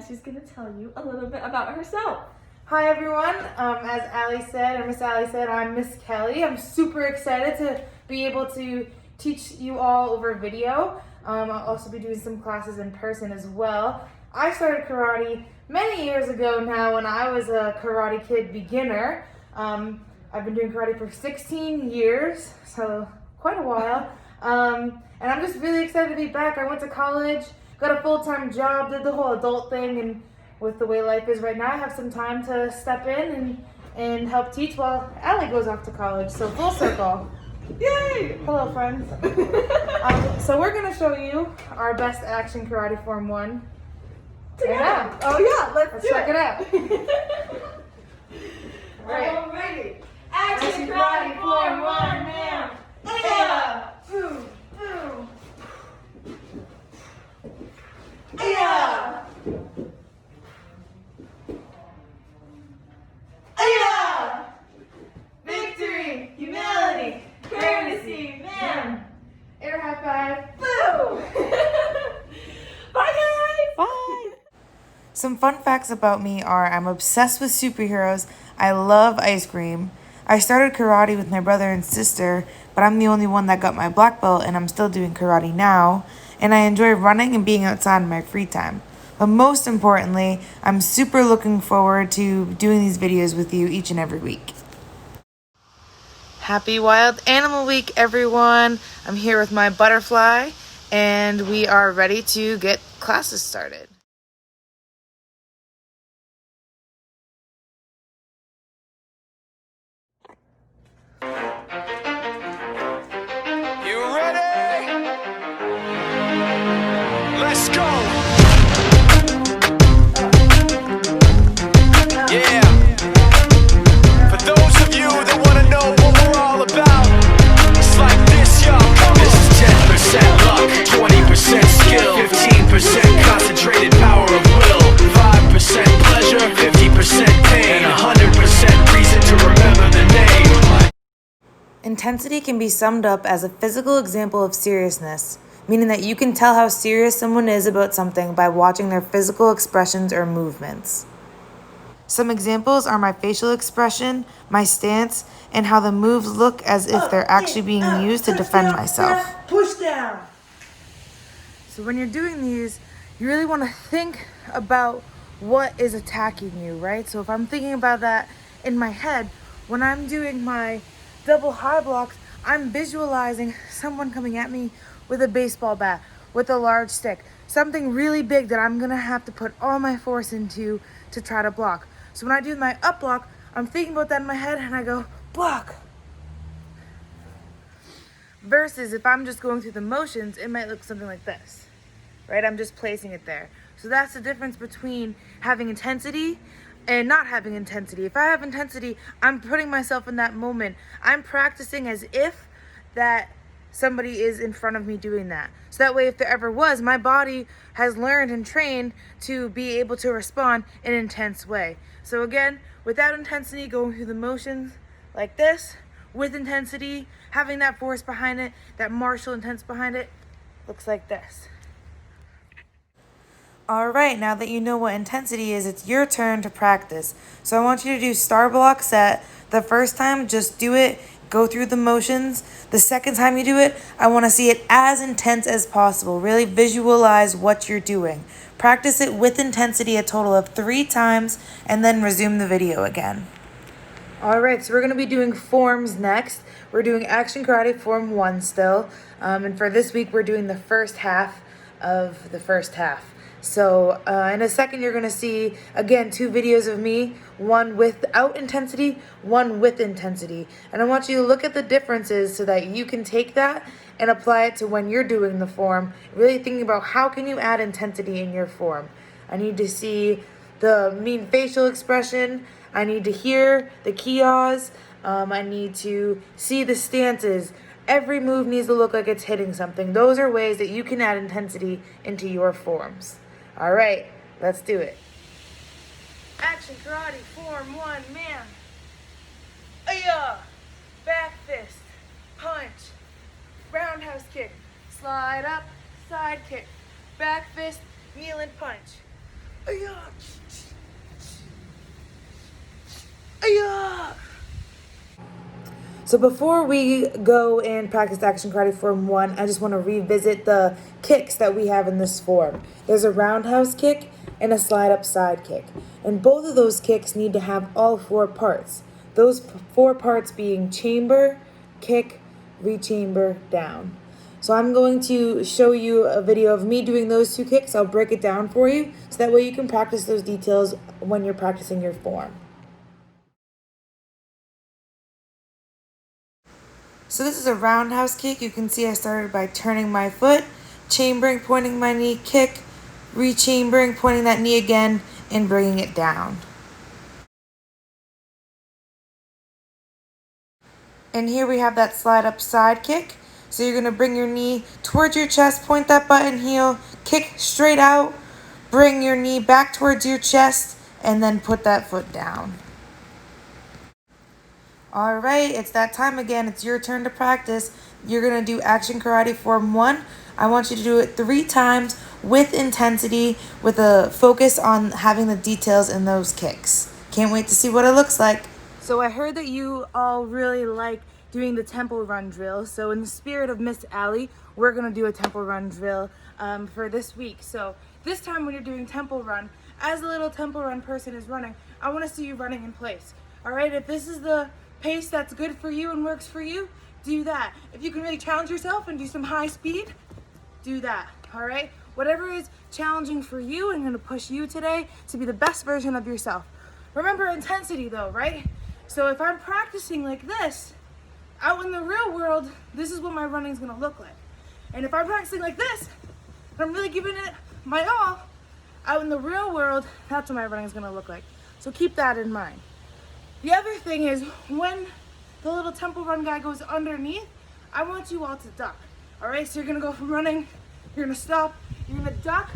she's going to tell you a little bit about herself. Hi everyone, as Alli said, or Miss Alli said, I'm Miss Kelly. I'm super excited to be able to teach you all over video. I'll also be doing some classes in person as well. I started karate many years ago now when I was a Karate Kid beginner. I've been doing karate for 16 years, so quite a while. And I'm just really excited to be back. I went to college, got a full-time job, did the whole adult thing, and with the way life is right now, I have some time to step in and help teach while Alli goes off to college. So full circle. Yay! Hello, friends. So we're going to show you our best action karate form 1. Together. Right now. Oh yeah, let's Check it out. Right. Alrighty. Action karate form 1, ma'am. Yeah. Yeah. Yeah. Victory, humility, courtesy, ma'am. Air high five. Boo. Bye guys. Bye. Some fun facts about me are I'm obsessed with superheroes. I love ice cream. I started karate with my brother and sister, but I'm the only one that got my black belt and I'm still doing karate now. And I enjoy running and being outside in my free time. But most importantly, I'm super looking forward to doing these videos with you each and every week. Happy Wild Animal Week, everyone. I'm here with my butterfly and we are ready to get classes started. You ready? Let's go! Yeah. For those of you that want to know what we're all about, it's like this, y'all. This is 10% luck, 20% skill, 15% concentrated power of will, 5% pleasure, 50% pain, and 100% reason to remember the name. Intensity can be summed up as a physical example of seriousness, meaning that you can tell how serious someone is about something by watching their physical expressions or movements. Some examples are my facial expression, my stance, and how the moves look as if they're actually being used to defend myself. Push down. So when you're doing these, you really want to think about what is attacking you, right? So if I'm thinking about that in my head, when I'm doing my double high blocks, I'm visualizing someone coming at me with a baseball bat, with a large stick, something really big that I'm gonna have to put all my force into to try to block. So when I do my up block, I'm thinking about that in my head and I go, block. Versus if I'm just going through the motions, it might look something like this, right? I'm just placing it there. So that's the difference between having intensity and not having intensity. If I have intensity, I'm putting myself in that moment. I'm practicing as if that somebody is in front of me doing that. So that way, if there ever was, my body has learned and trained to be able to respond in an intense way. So again, without intensity, going through the motions like this, with intensity, having that force behind it, that martial intense behind it, looks like this. All right, now that you know what intensity is, it's your turn to practice. So I want you to do star block set. The first time, just do it, go through the motions. The second time you do it, I want to see it as intense as possible. Really visualize what you're doing. Practice it with intensity a total of 3 times and then resume the video again. All right, so we're going to be doing forms next. We're doing action karate form 1 still. And for this week, we're doing the first half of the first half. So in a second, you're going to see, again, 2 videos of me, one without intensity, one with intensity. And I want you to look at the differences so that you can take that and apply it to when you're doing the form, really thinking about how can you add intensity in your form. I need to see the mean facial expression. I need to hear the kios. I need to see the stances. Every move needs to look like it's hitting something. Those are ways that you can add intensity into your forms. All right, let's do it. Action karate form 1, man. Aya! Back fist, punch, roundhouse kick, slide up, side kick, back fist, kneel and punch. So before we go and practice action karate form 1, I just want to revisit the kicks that we have in this form. There's a roundhouse kick and a slide up side kick. And both of those kicks need to have all 4 parts. Those 4 parts being chamber, kick, rechamber, down. So I'm going to show you a video of me doing those 2 kicks. I'll break it down for you so that way you can practice those details when you're practicing your form. So this is a roundhouse kick. You can see I started by turning my foot, chambering, pointing my knee, kick, rechambering, pointing that knee again, and bringing it down. And here we have that slide up side kick. So you're going to bring your knee towards your chest, point that button heel, kick straight out, bring your knee back towards your chest, and then put that foot down. All right, it's that time again. It's your turn to practice. You're going to do action karate form 1. I want you to do it 3 times with intensity, with a focus on having the details in those kicks. Can't wait to see what it looks like. So I heard that you all really like doing the temple run drill. So in the spirit of Miss Alli, we're going to do a temple run drill for this week. So this time when you're doing temple run, as the little temple run person is running, I want to see you running in place. All right, if this is the pace that's good for you and works for you, do that. If you can really challenge yourself and do some high speed, do that. All right, whatever is challenging for you and going to push you today to be the best version of yourself. Remember intensity though, right? So if I'm practicing like this out in the real world, this is what my running is going to look like. And if I'm practicing like this and I'm really giving it my all out in the real world, that's what my running is going to look like. So keep that in mind. The other thing is, when the little temple run guy goes underneath, I want you all to duck. All right, so you're gonna go from running, you're gonna stop, you're gonna duck.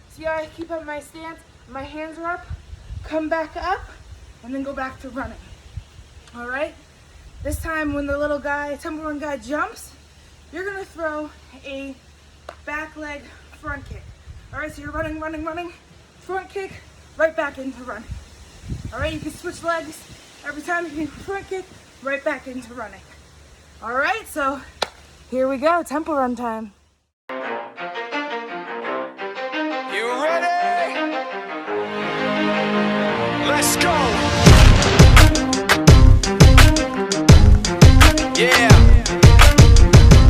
See how I keep up my stance, my hands are up, come back up, and then go back to running. All right, this time when the little guy, temple run guy jumps, you're gonna throw a back leg front kick. All right, so you're running, front kick, right back into running. All right, you can switch legs. Every time you can front kick, right back into running. All right, so here we go, temple run time. You ready? Let's go. Yeah.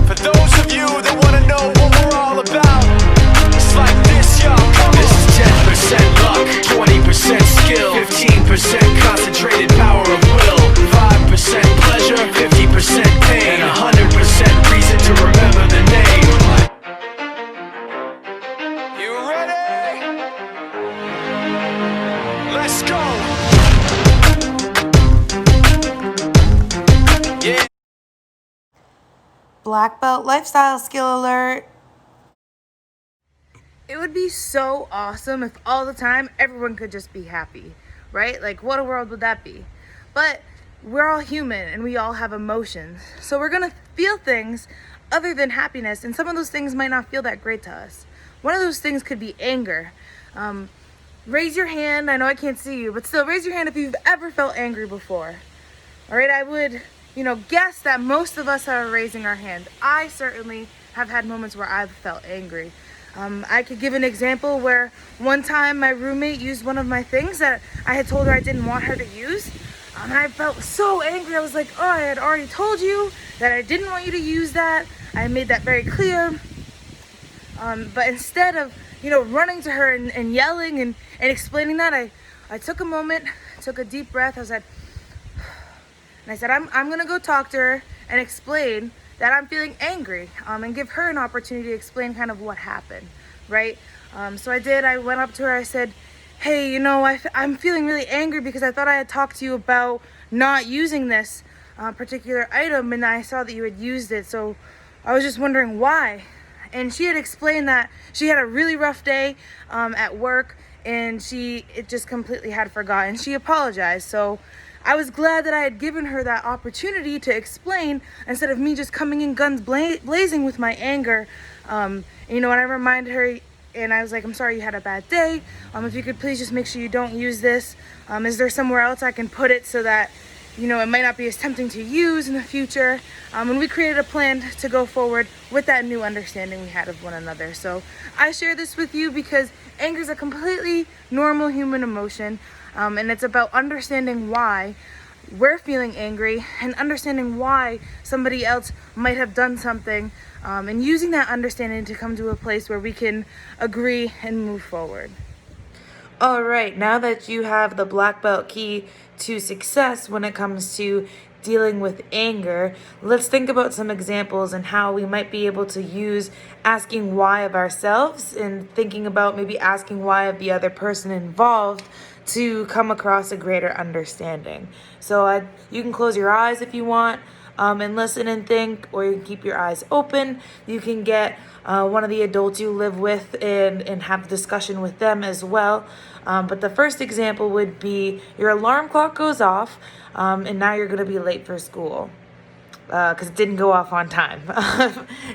For those of you that want to know what we're all about, it's like this, y'all. This is 10% luck, 20% skill, 15% concentrated power of will, 5% pleasure, 50% pain, and 100% reason to remember the name. You ready? Let's go. Yeah. Black belt lifestyle skill alert. It would be so awesome if all the time everyone could just be happy, right? Like, what a world would that be? But we're all human and we all have emotions. So we're gonna feel things other than happiness, and some of those things might not feel that great to us. One of those things could be anger. Raise your hand. I know I can't see you, but still raise your hand if you've ever felt angry before. All right, I would, guess that most of us are raising our hand. I certainly have had moments where I've felt angry. I could give an example where one time my roommate used one of my things that I had told her I didn't want her to use. And I felt so angry. I was like, oh, I had already told you that I didn't want you to use that. I made that very clear. But instead of, running to her and yelling and explaining that, I took a moment, took a deep breath. I said, I'm going to go talk to her and explain that I'm feeling angry, and give her an opportunity to explain kind of what happened, right? So I did. I went up to her. I said, hey, I'm feeling really angry because I thought I had talked to you about not using this particular item, and I saw that you had used it. So I was just wondering why. And she had explained that she had a really rough day at work, and it just completely had forgotten. She apologized. So I was glad that I had given her that opportunity to explain instead of me just coming in guns blazing with my anger. And I reminded her, and I was like, I'm sorry you had a bad day. If you could please just make sure you don't use this. Is there somewhere else I can put it so that, you know, it might not be as tempting to use in the future? And we created a plan to go forward with that new understanding we had of one another. So I share this with you because anger is a completely normal human emotion, and it's about understanding why we're feeling angry and understanding why somebody else might have done something, and using that understanding to come to a place where we can agree and move forward. All right, now that you have the black belt key to success when it comes to dealing with anger, let's think about some examples and how we might be able to use asking why of ourselves and thinking about maybe asking why of the other person involved to come across a greater understanding. So you can close your eyes if you want, and listen and think, or you can keep your eyes open. You can get one of the adults you live with and have a discussion with them as well. But the first example would be your alarm clock goes off, and now you're going to be late for school because it didn't go off on time.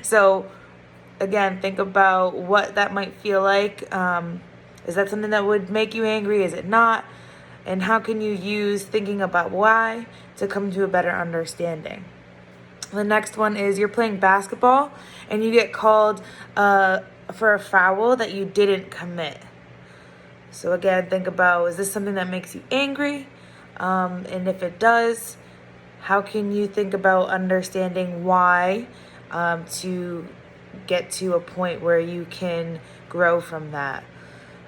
So again, think about what that might feel like. Is that something that would make you angry? Is it not? And how can you use thinking about why to come to a better understanding? The next one is you're playing basketball and you get called for a foul that you didn't commit. So again, think about, is this something that makes you angry? And if it does, how can you think about understanding why to get to a point where you can grow from that?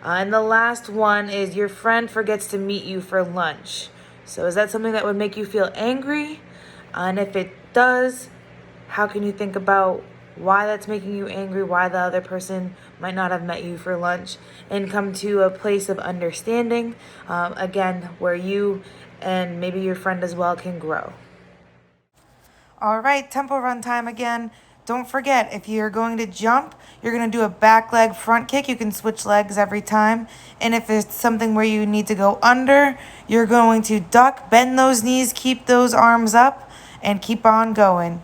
And the last one is your friend forgets to meet you for lunch. So is that something that would make you feel angry? And if it does, how can you think about why that's making you angry, why the other person might not have met you for lunch, and come to a place of understanding, again, where you and maybe your friend as well can grow. All right, tempo run time again. Don't forget, if you're going to jump, you're going to do a back leg front kick. You can switch legs every time. And if it's something where you need to go under, you're going to duck, bend those knees, keep those arms up, and keep on going.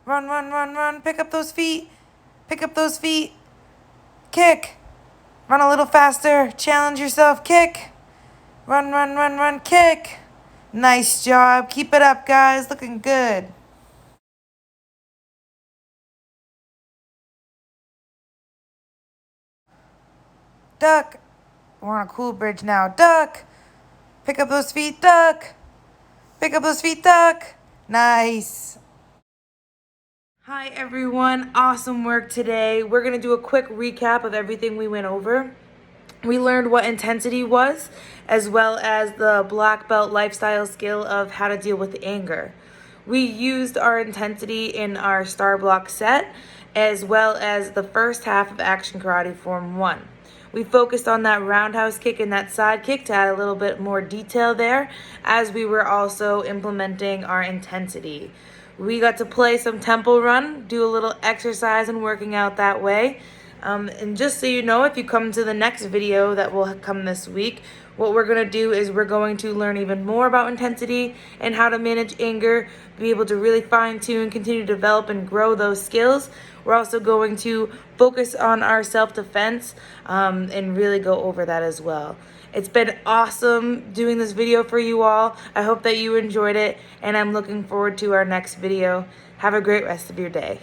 Run, run, run, run. Pick up those feet. Pick up those feet. Kick. Run a little faster. Challenge yourself. Kick. Run, run, run, run. Kick. Nice job. Keep it up, guys. Looking good. Duck. We're on a cool bridge now. Duck. Pick up those feet. Duck. Pick up those feet. Duck. Nice. Hi, everyone. Awesome work today. We're going to do a quick recap of everything we went over. We learned what intensity was, as well as the black belt lifestyle skill of how to deal with anger. We used our intensity in our star block set, as well as the first half of Action Karate Form 1. We focused on that roundhouse kick and that side kick to add a little bit more detail there, as we were also implementing our intensity. We got to play some tempo run, do a little exercise and working out that way. And just so you know, if you come to the next video that will come this week, what we're going to do is we're going to learn even more about intensity and how to manage anger, be able to really fine-tune, continue to develop and grow those skills. We're also going to focus on our self-defense and really go over that as well. It's been awesome doing this video for you all. I hope that you enjoyed it, and I'm looking forward to our next video. Have a great rest of your day.